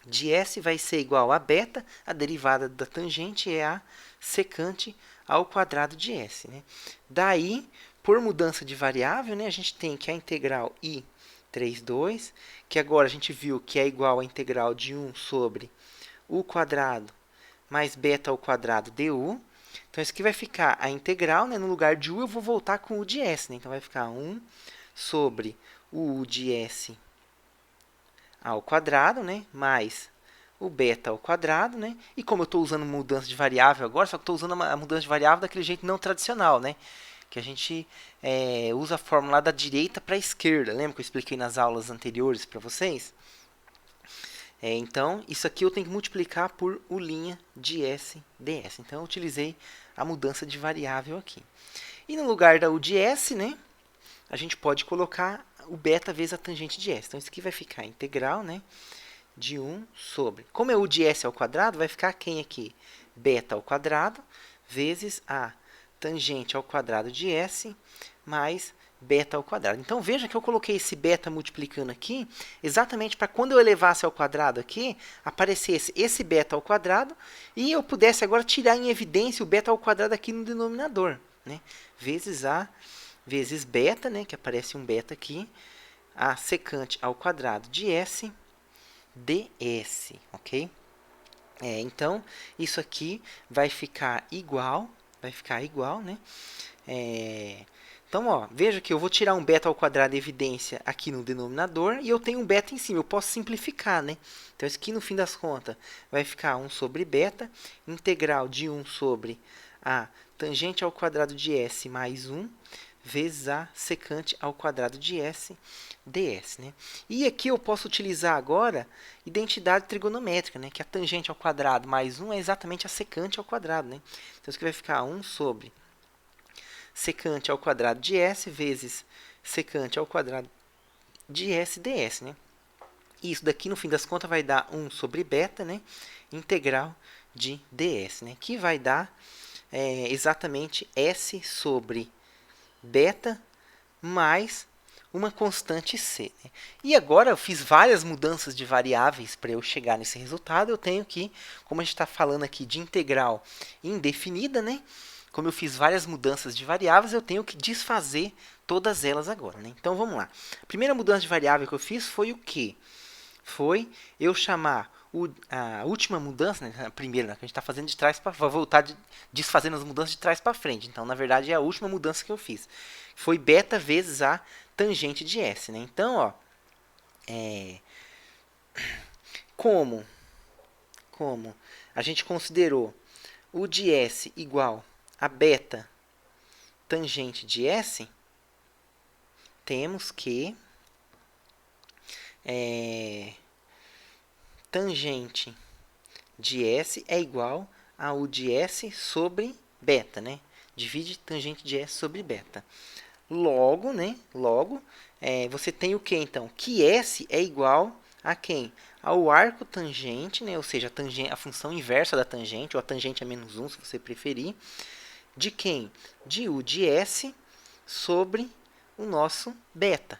de s vai ser igual a beta, a derivada da tangente é a secante ao quadrado de s. Né? Daí, por mudança de variável, né, a gente tem que a integral i 3,2, que agora a gente viu que é igual à integral de 1 sobre u quadrado mais beta ao quadrado du. Então, isso aqui vai ficar a integral, né? No lugar de u, eu vou voltar com o de s. Né? Então, vai ficar 1 sobre o u de s ao quadrado, né? Mais o beta ao quadrado. Né? E como eu estou usando mudança de variável agora, só que estou usando a mudança de variável daquele jeito não tradicional, né? Que a gente usa a fórmula da direita para a esquerda. Lembra que eu expliquei nas aulas anteriores para vocês? Então, isso aqui eu tenho que multiplicar por u' de s ds. Então, eu utilizei a mudança de variável aqui. E no lugar da u de s, né, a gente pode colocar o beta vezes a tangente de s. Então, isso aqui vai ficar integral, né, de 1 sobre... Como é u de s ao quadrado, vai ficar quem aqui? Beta ao quadrado vezes a tangente ao quadrado de s mais beta ao quadrado. Então, veja que eu coloquei esse beta multiplicando aqui, exatamente para quando eu elevasse ao quadrado aqui, aparecesse esse beta ao quadrado, e eu pudesse agora tirar em evidência o beta ao quadrado aqui no denominador. Né? Vezes beta, né, que aparece um beta aqui, a secante ao quadrado de s ds. Ok? Então, isso aqui vai ficar igual, né? Então, ó, veja que eu vou tirar um beta ao quadrado de evidência aqui no denominador e eu tenho um beta em cima. Eu posso simplificar, né? Então, isso aqui, no fim das contas, vai ficar 1 sobre beta, integral de 1 sobre a tangente ao quadrado de s mais 1, vezes a secante ao quadrado de s ds. Né? E aqui eu posso utilizar agora identidade trigonométrica, né? Que a tangente ao quadrado mais 1 é exatamente a secante ao quadrado. Né? Então, isso aqui vai ficar 1 sobre secante ao quadrado de s vezes secante ao quadrado de s ds. Né? E isso daqui, no fim das contas, vai dar 1 sobre beta, né? Integral de ds, né? Que vai dar exatamente s sobre beta mais uma constante c. Né? E agora eu fiz várias mudanças de variáveis para eu chegar nesse resultado. Eu tenho que, como a gente está falando aqui de integral indefinida, né? Como eu fiz várias mudanças de variáveis, eu tenho que desfazer todas elas agora. Né? Então, vamos lá. A primeira mudança de variável que eu fiz foi o quê? Foi eu chamar a última mudança, né? A primeira, né? Que a gente está fazendo de trás para... Vou voltar desfazendo as mudanças de trás para frente. Então, na verdade, é a última mudança que eu fiz. Foi beta vezes a tangente de s. Né? Então, ó, como a gente considerou o de s igual a beta tangente de s, temos que tangente de s é igual a u de s sobre beta, né? Divide tangente de s sobre beta. Logo, né? Você tem o que, então? Que s é igual a quem? Ao arco tangente, né? Ou seja, a função inversa da tangente, ou a tangente a menos 1, se você preferir. De quem? De u de s sobre o nosso beta.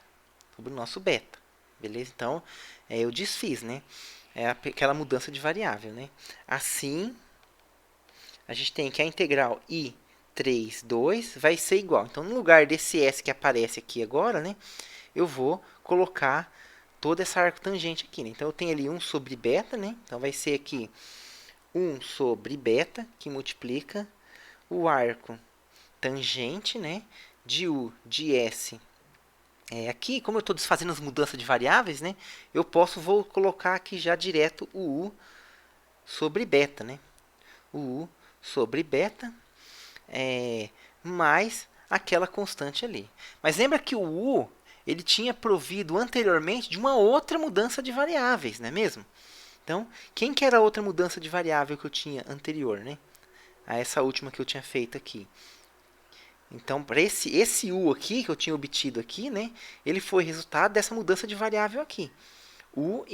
Beleza? Então, eu desfiz, né? É aquela mudança de variável, né? Assim, a gente tem que a integral i 3,2 vai ser igual. Então, no lugar desse s que aparece aqui agora, né? Eu vou colocar toda essa arcotangente aqui, né? Então, eu tenho ali 1 sobre beta, né? Então, vai ser aqui 1 sobre beta, que multiplica o arco tangente, né? De U, de S. Aqui, como eu estou desfazendo as mudanças de variáveis, né? Vou colocar aqui já direto o U sobre beta, né? O U sobre beta mais aquela constante ali. Mas lembra que o U ele tinha provido anteriormente de uma outra mudança de variáveis, não é mesmo? Então, quem que era a outra mudança de variável que eu tinha anterior, né? A essa última que eu tinha feito aqui. Então, para esse U aqui que eu tinha obtido aqui, né? Ele foi resultado dessa mudança de variável aqui. O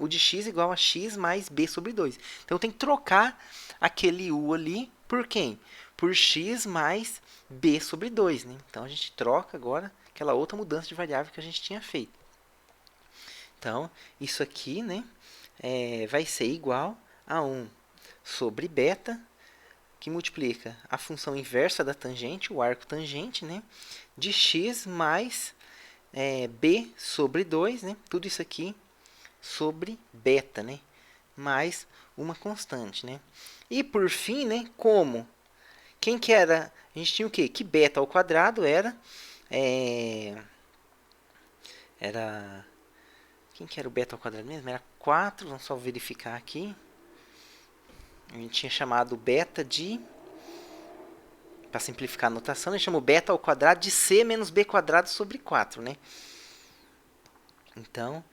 de x igual a x mais b sobre 2. Então, eu tenho que trocar aquele U ali por quem? Por x mais b sobre 2. Né? Então, a gente troca agora aquela outra mudança de variável que a gente tinha feito. Então, isso aqui, né, vai ser igual a 1 sobre beta, que multiplica a função inversa da tangente, o arco tangente, né, de x mais b sobre 2, né, tudo isso aqui sobre beta, né, mais uma constante. Né. E, por fim, né, quem que era? A gente tinha o quê? Que beta ao quadrado era... Quem que era o beta ao quadrado mesmo? Era 4, vamos só verificar aqui. A gente tinha chamado beta de... Para simplificar a notação, a gente chamou beta ao quadrado de c menos b quadrado sobre 4, né? Então,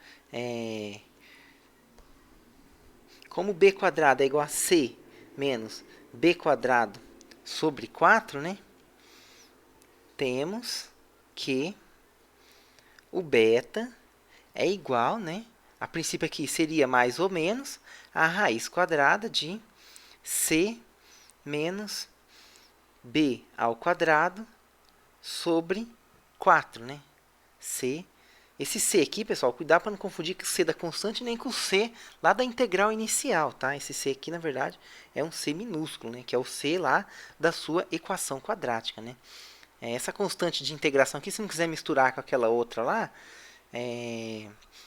como b quadrado é igual a c menos b quadrado sobre 4, né? Temos que o beta é igual, né? A princípio aqui seria mais ou menos a raiz quadrada de c menos b ao quadrado sobre 4, né? Esse c aqui, pessoal, cuidado para não confundir com o c da constante nem com o c lá da integral inicial, tá? Esse c aqui, na verdade, é um c minúsculo, né? Que é o c lá da sua equação quadrática, né? Essa constante de integração aqui, se não quiser misturar com aquela outra lá,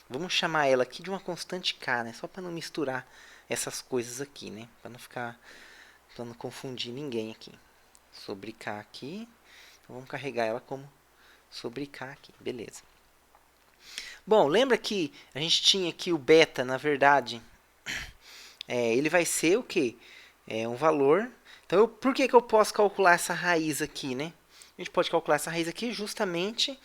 vamos chamar ela aqui de uma constante k, né? Só para não misturar essas coisas aqui, né? Para não confundir ninguém aqui. Sobre k aqui, então vamos carregar ela como sobre k aqui, beleza. Bom, lembra que a gente tinha aqui o beta, na verdade, ele vai ser o quê? Um valor. Então, por que eu posso calcular essa raiz aqui, né? A gente pode calcular essa raiz aqui justamente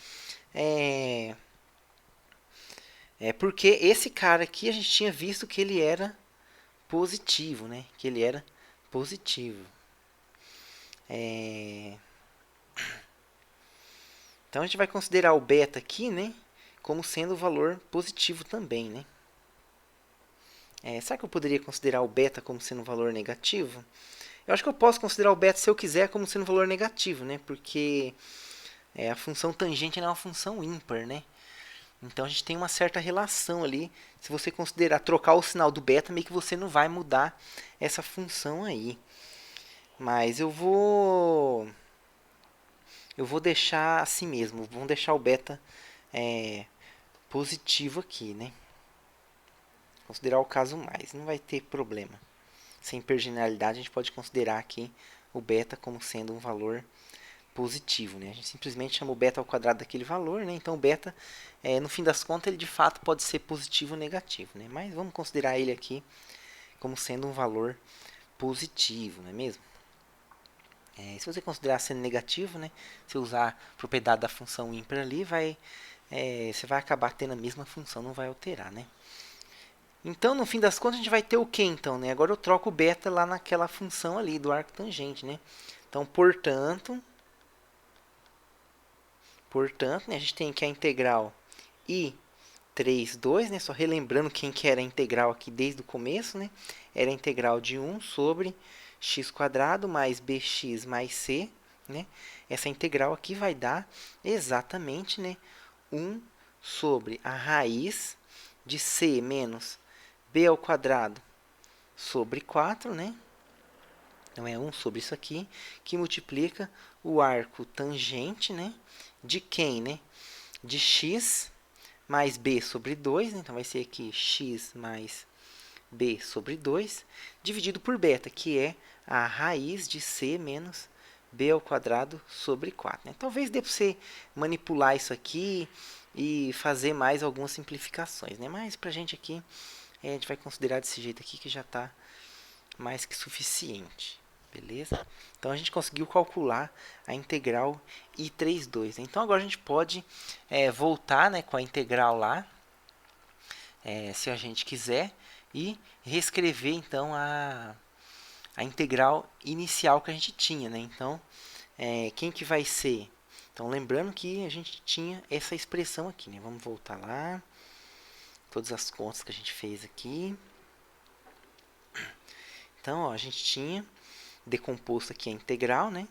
porque esse cara aqui a gente tinha visto que ele era positivo, né? Que ele era positivo. Então, a gente vai considerar o beta aqui, né? Como sendo o valor positivo também, né? Será que eu poderia considerar o beta como sendo um valor negativo? Eu acho que eu posso considerar o beta, se eu quiser, como sendo um valor negativo, né? Porque a função tangente é uma função ímpar, né? Então, a gente tem uma certa relação ali. Se você considerar trocar o sinal do beta, meio que você não vai mudar essa função aí. Mas eu vou deixar assim mesmo. Vamos deixar o beta positivo aqui, né? Considerar o caso mais. Não vai ter problema. Sem pergeneralidade, a gente pode considerar aqui o beta como sendo um valor positivo, né? A gente simplesmente chama o beta ao quadrado daquele valor, né? Então, o beta, no fim das contas, ele de fato pode ser positivo ou negativo, né? Mas vamos considerar ele aqui como sendo um valor positivo, não é mesmo? Se você considerar sendo negativo, né? Se usar a propriedade da função ímpar ali, você vai acabar tendo a mesma função, não vai alterar, né? Então, no fim das contas, a gente vai ter o que, então, né? Agora eu troco o beta lá naquela função ali do arco tangente, né? Então, portanto, né, a gente tem que a integral i 3, 2, né? Só relembrando quem que era a integral aqui desde o começo, né? Era a integral de 1 sobre x² mais bx mais c, né? Essa integral aqui vai dar exatamente, né, 1 sobre a raiz de c menos b ao quadrado sobre 4, né? Então, é 1 sobre isso aqui, que multiplica o arco tangente, né? De quem, né? De x mais b sobre 2, né? Então vai ser aqui x mais b sobre 2, dividido por beta, que é a raiz de c menos b ao quadrado sobre 4. Né? Talvez dê para você manipular isso aqui e fazer mais algumas simplificações, né? Mas para a gente aqui, a gente vai considerar desse jeito aqui que já está mais que suficiente. Beleza? Então a gente conseguiu calcular a integral I32. Né? Então agora a gente pode voltar, né, com a integral lá, se a gente quiser, e reescrever então a integral inicial que a gente tinha. Né? Então, quem que vai ser? Então, lembrando que a gente tinha essa expressão aqui. Né? Vamos voltar lá. Todas as contas que a gente fez aqui. Então, ó, a gente tinha decomposto aqui a integral, né?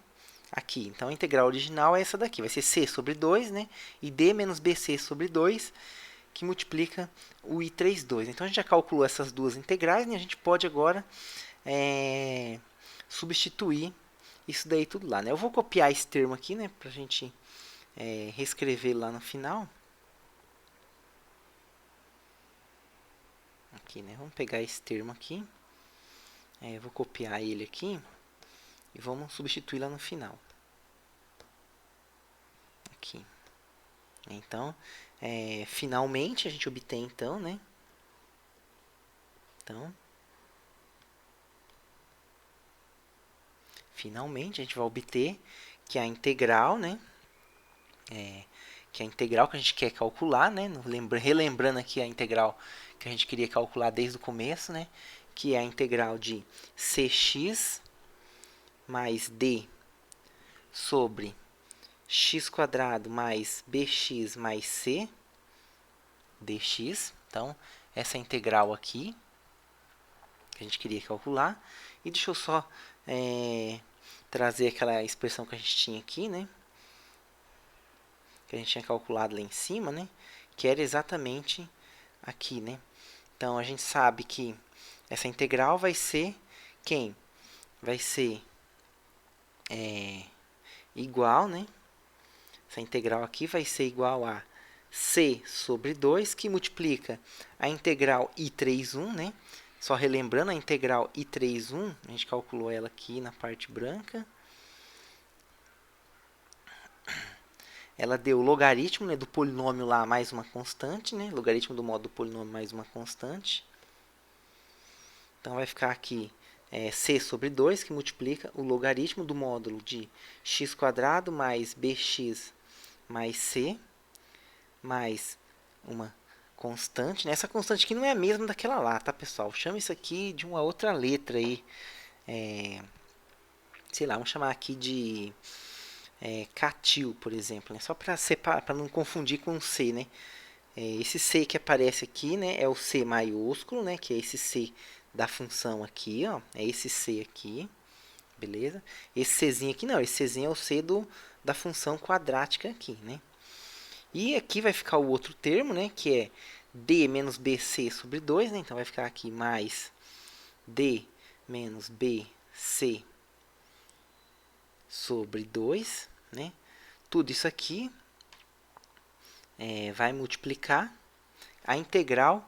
Aqui, então a integral original é essa daqui, vai ser c sobre 2, né? E d menos bc sobre 2, que multiplica o i32. Então a gente já calculou essas duas integrais, né? A gente pode agora substituir isso daí tudo lá, né? Eu vou copiar esse termo aqui, né? Pra gente reescrever lá no final. Aqui, né? Vamos pegar esse termo aqui. Vou copiar ele aqui e vamos substituir lá no final. Aqui. Então, finalmente a gente obtém então, né? Então, finalmente a gente vai obter que a integral, né? Que a integral que a gente quer calcular, né? Relembrando aqui a integral que a gente queria calcular desde o começo, né? Que é a integral de cx mais d sobre x quadrado mais bx mais c dx. Então, essa integral aqui que a gente queria calcular. E deixa eu só trazer aquela expressão que a gente tinha aqui, né? Que a gente tinha calculado lá em cima, né? Que era exatamente aqui, né? Então, a gente sabe que essa integral vai ser quem? Vai ser igual, né? Essa integral aqui vai ser igual a c sobre 2, que multiplica a integral i31, né? Só relembrando, a integral i31, a gente calculou ela aqui na parte branca. Ela deu o logaritmo, né, do polinômio lá mais uma constante, né? Logaritmo do modo do polinômio mais uma constante. Então, vai ficar aqui c sobre 2, que multiplica o logaritmo do módulo de x² mais bx mais c, mais uma constante. Né? Essa constante aqui não é a mesma daquela lá, tá, pessoal? Chama isso aqui de uma outra letra aí. Sei lá, vamos chamar aqui de catil, por exemplo. Né? Só para separar, para não confundir com C, né? Esse C que aparece aqui, né, é o C maiúsculo, né, que é esse C da função aqui, ó, é esse C aqui, beleza? Esse Czinho aqui não, esse Czinho é o C da função quadrática aqui, né? E aqui vai ficar o outro termo, né, que é D menos BC sobre 2, né? Então vai ficar aqui mais D menos BC sobre 2, né? Tudo isso aqui vai multiplicar a integral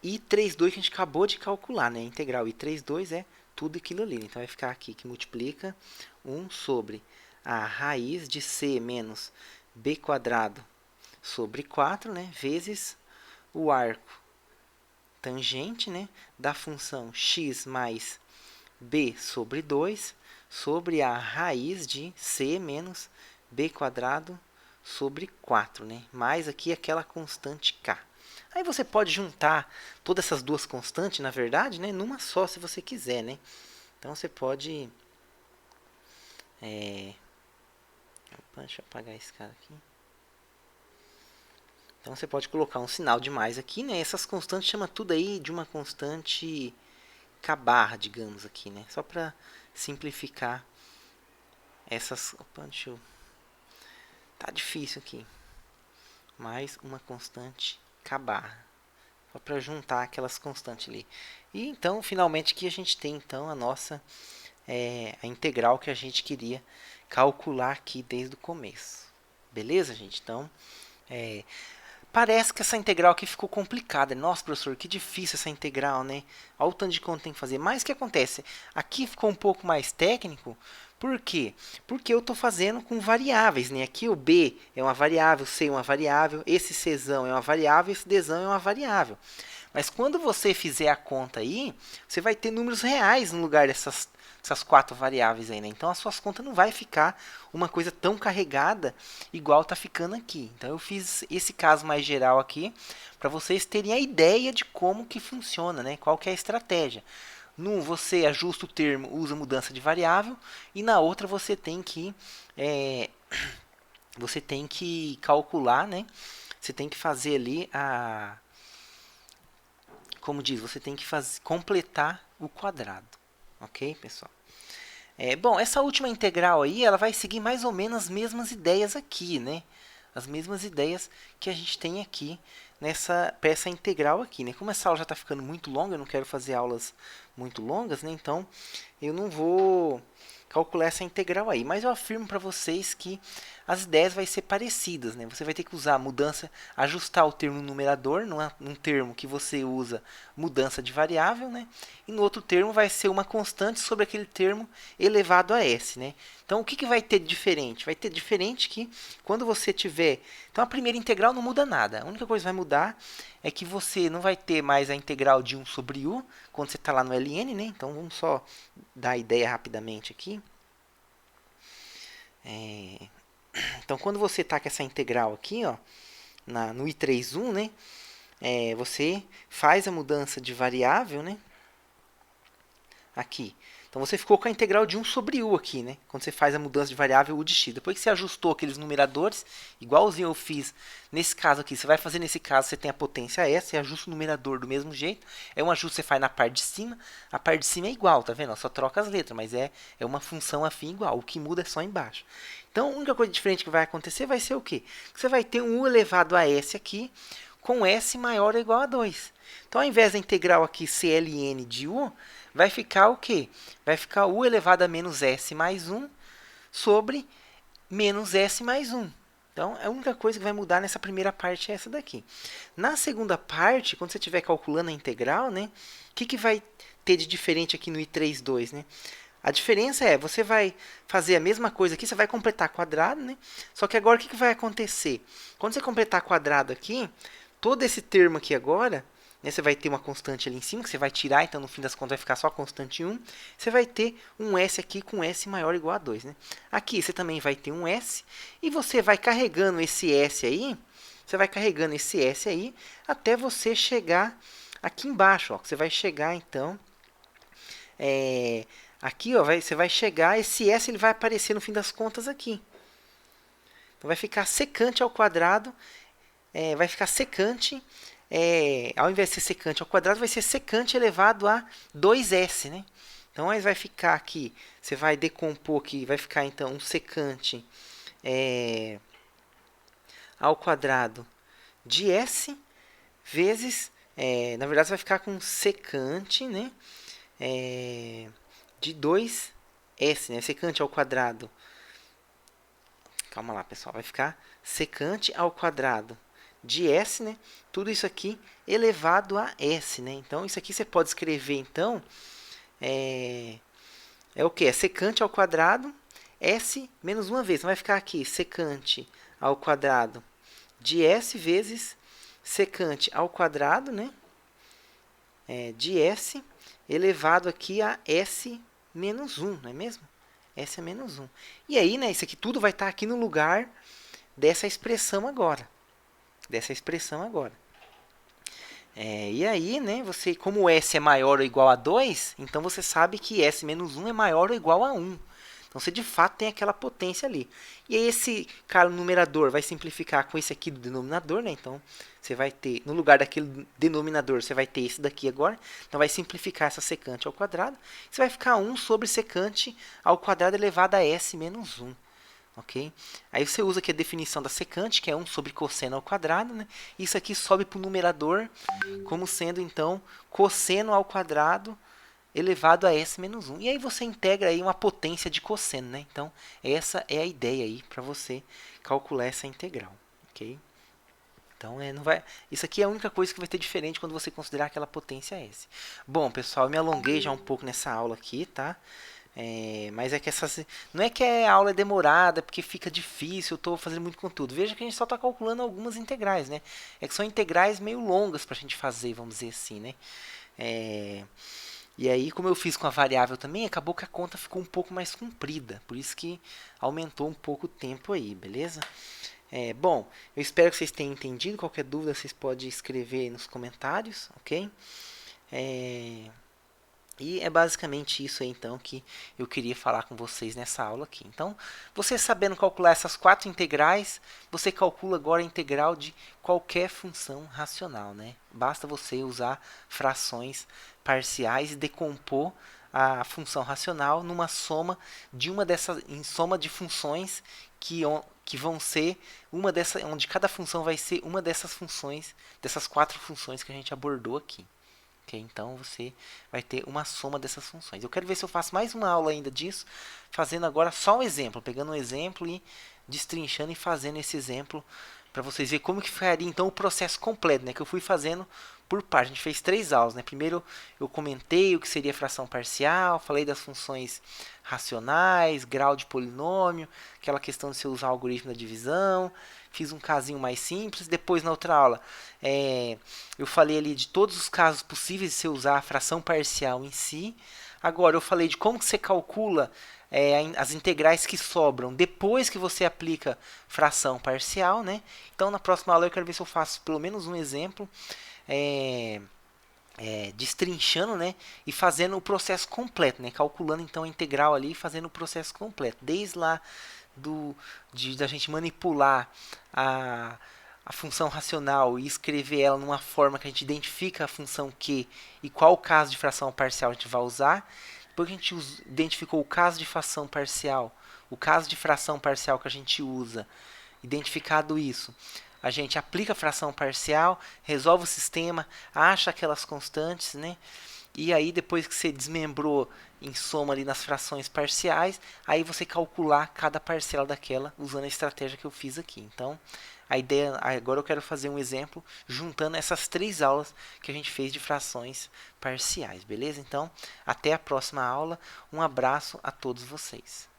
I32 que a gente acabou de calcular, né? A integral I32 é tudo aquilo ali. Então, vai ficar aqui que multiplica 1 sobre a raiz de c menos b² sobre 4, né? Vezes o arco tangente, né? Da função x mais b sobre 2 sobre a raiz de c menos b² sobre 4, né? Mais aqui aquela constante k. Aí você pode juntar todas essas duas constantes, na verdade, né, numa só, se você quiser, né? Então você pode... Opa, deixa eu apagar esse cara aqui. Então você pode colocar um sinal de mais aqui, né? Essas constantes chama tudo aí de uma constante k-bar, digamos aqui, né? Só para simplificar essas... Opa, deixa eu... Tá difícil aqui. Mais uma constante k-bar. Só para juntar aquelas constantes ali. E então, finalmente, aqui a gente tem então a nossa a integral que a gente queria calcular aqui desde o começo. Beleza, gente? Então, parece que essa integral aqui ficou complicada. Nossa, professor, que difícil essa integral, né? Olha o tanto de conta que tem que fazer. Mas o que acontece? Aqui ficou um pouco mais técnico. Por quê? Porque eu estou fazendo com variáveis, né? Aqui o b é uma variável, o c é uma variável, esse czão é uma variável, esse dzão é uma variável. Mas quando você fizer a conta aí, você vai ter números reais no lugar dessas 4 variáveis aí, né? Então as suas contas não vai ficar uma coisa tão carregada igual está ficando aqui. Então eu fiz esse caso mais geral aqui para vocês terem a ideia de como que funciona, né? Qual que é a estratégia. Num você ajusta o termo, usa mudança de variável, e na outra você tem que calcular, né? Você tem que fazer ali como diz, você tem que completar o quadrado. Ok, pessoal? Bom, essa última integral aí, ela vai seguir mais ou menos as mesmas ideias aqui, né? As mesmas ideias que a gente tem aqui para essa integral aqui, né? Como essa aula já está ficando muito longa, eu não quero fazer aulas muito longas, né? Então, eu não vou calcular essa integral aí. Mas eu afirmo para vocês que as ideias vão ser parecidas, né? Você vai ter que usar mudança, ajustar o termo no numerador, num termo que você usa mudança de variável, né? E no outro termo vai ser uma constante sobre aquele termo elevado a s, né? Então, o que vai ter de diferente? Vai ter diferente que quando você tiver... Então, a primeira integral não muda nada. A única coisa que vai mudar é que você não vai ter mais a integral de 1 sobre u, quando você está lá no ln, né? Então, vamos só dar a ideia rapidamente aqui. Então, quando você está com essa integral aqui, ó, no i3,1, né? Você faz a mudança de variável, né? Aqui. Então, você ficou com a integral de 1 sobre u aqui, né? Quando você faz a mudança de variável u de x. Depois que você ajustou aqueles numeradores, igualzinho eu fiz nesse caso aqui, você vai fazer nesse caso, você tem a potência s, você ajusta o numerador do mesmo jeito. É um ajuste que você faz na parte de cima. A parte de cima é igual, tá vendo? Só troca as letras, mas é uma função afim igual. O que muda é só embaixo. Então, a única coisa diferente que vai acontecer vai ser o quê? Você vai ter um u elevado a s aqui, com s maior ou igual a 2. Então, ao invés da integral aqui cln de u, vai ficar o quê? Vai ficar u elevado a menos s mais 1 sobre menos s mais 1. Então, a única coisa que vai mudar nessa primeira parte é essa daqui. Na segunda parte, quando você estiver calculando a integral, né, o que vai ter de diferente aqui no i3,2, né? A diferença é, você vai fazer a mesma coisa aqui, você vai completar quadrado, né? Só que agora o que vai acontecer? Quando você completar quadrado aqui, todo esse termo aqui agora, né, você vai ter uma constante ali em cima, que você vai tirar, então no fim das contas vai ficar só a constante 1. Você vai ter um s aqui com s maior ou igual a 2. Né? Aqui você também vai ter um s, e você vai carregando esse s aí, até você chegar aqui embaixo. Ó, você vai chegar, então, aqui, ó, você vai chegar, esse s ele vai aparecer no fim das contas aqui. Então, vai ficar secante ao quadrado, vai ficar secante, ao invés de ser secante ao quadrado, vai ser secante elevado a 2s, né? Então, aí vai ficar aqui, você vai decompor aqui, vai ficar, então, um secante ao quadrado de s vezes, na verdade, você vai ficar com secante, né? De 2s, né? Secante ao quadrado. Calma lá, pessoal. Vai ficar secante ao quadrado de s, né? Tudo isso aqui elevado a s, né? Então, isso aqui você pode escrever, então, é o que? É secante ao quadrado, s menos uma vez. Então, vai ficar aqui, secante ao quadrado de s vezes secante ao quadrado, né? De s elevado aqui a s menos 1, não é mesmo? S é menos 1. E aí, né, isso aqui tudo vai estar aqui no lugar dessa expressão agora. E aí, né, como S é maior ou igual a 2, então você sabe que S menos 1 é maior ou igual a 1. Então, você de fato tem aquela potência ali. E aí, esse cara no numerador vai simplificar com esse aqui do denominador, né? Então, você vai ter, no lugar daquele denominador, você vai ter esse daqui agora. Então, vai simplificar essa secante ao quadrado. Você vai ficar 1 sobre secante ao quadrado elevado a s menos 1. Ok? Aí você usa aqui a definição da secante, que é 1 sobre cosseno ao quadrado. Né? Isso aqui sobe para o numerador como sendo, então, cosseno ao quadrado elevado a s menos 1. E aí você integra aí uma potência de cosseno, né? Então, essa é a ideia aí para você calcular essa integral, ok? Então, não vai, isso aqui é a única coisa que vai ter diferente quando você considerar aquela potência S. Bom, pessoal, eu me alonguei já um pouco nessa aula aqui, tá? Mas é que não é que a aula é demorada, porque fica difícil, eu estou fazendo muito conteúdo. Veja que a gente só está calculando algumas integrais, né? É que são integrais meio longas para a gente fazer, vamos dizer assim, né? E aí, como eu fiz com a variável também, acabou que a conta ficou um pouco mais comprida. Por isso que aumentou um pouco o tempo aí, beleza? Bom, eu espero que vocês tenham entendido. Qualquer dúvida, vocês podem escrever aí nos comentários, ok? E é basicamente isso aí, então, que eu queria falar com vocês nessa aula aqui. Então, você sabendo calcular essas 4 integrais, você calcula agora a integral de qualquer função racional, né? Basta você usar frações parciais e decompor a função racional numa soma de em soma de funções que vão ser onde cada função vai ser uma dessas funções, dessas 4 funções que a gente abordou aqui. Okay? Então você vai ter uma soma dessas funções. Eu quero ver se eu faço mais uma aula ainda disso, fazendo agora só um exemplo, pegando um exemplo e destrinchando e fazendo esse exemplo para vocês verem como que faria então o processo completo, né, que eu fui fazendo por parte. A gente fez 3 aulas, né? Primeiro eu comentei o que seria fração parcial, falei das funções racionais, grau de polinômio, aquela questão de você usar o algoritmo da divisão, fiz um casinho mais simples. Depois na outra aula eu falei ali de todos os casos possíveis de você usar a fração parcial em si. Agora eu falei de como que você calcula as integrais que sobram depois que você aplica fração parcial, né? Então na próxima aula eu quero ver se eu faço pelo menos um exemplo destrinchando, né, e fazendo o processo completo, né, calculando então a integral ali e fazendo o processo completo, desde lá da gente manipular a, a função racional e escrever ela numa forma que a gente identifica a função Q e qual caso de fração parcial a gente vai usar. Depois que a gente identificou o caso de fração parcial, o caso de fração parcial que a gente usa, identificado isso, a gente aplica a fração parcial, resolve o sistema, acha aquelas constantes, né? E aí depois que você desmembrou em soma ali nas frações parciais, aí você calcular cada parcela daquela usando a estratégia que eu fiz aqui. Então, a ideia agora eu quero fazer um exemplo juntando essas 3 aulas que a gente fez de frações parciais, beleza? Então, até a próxima aula. Um abraço a todos vocês.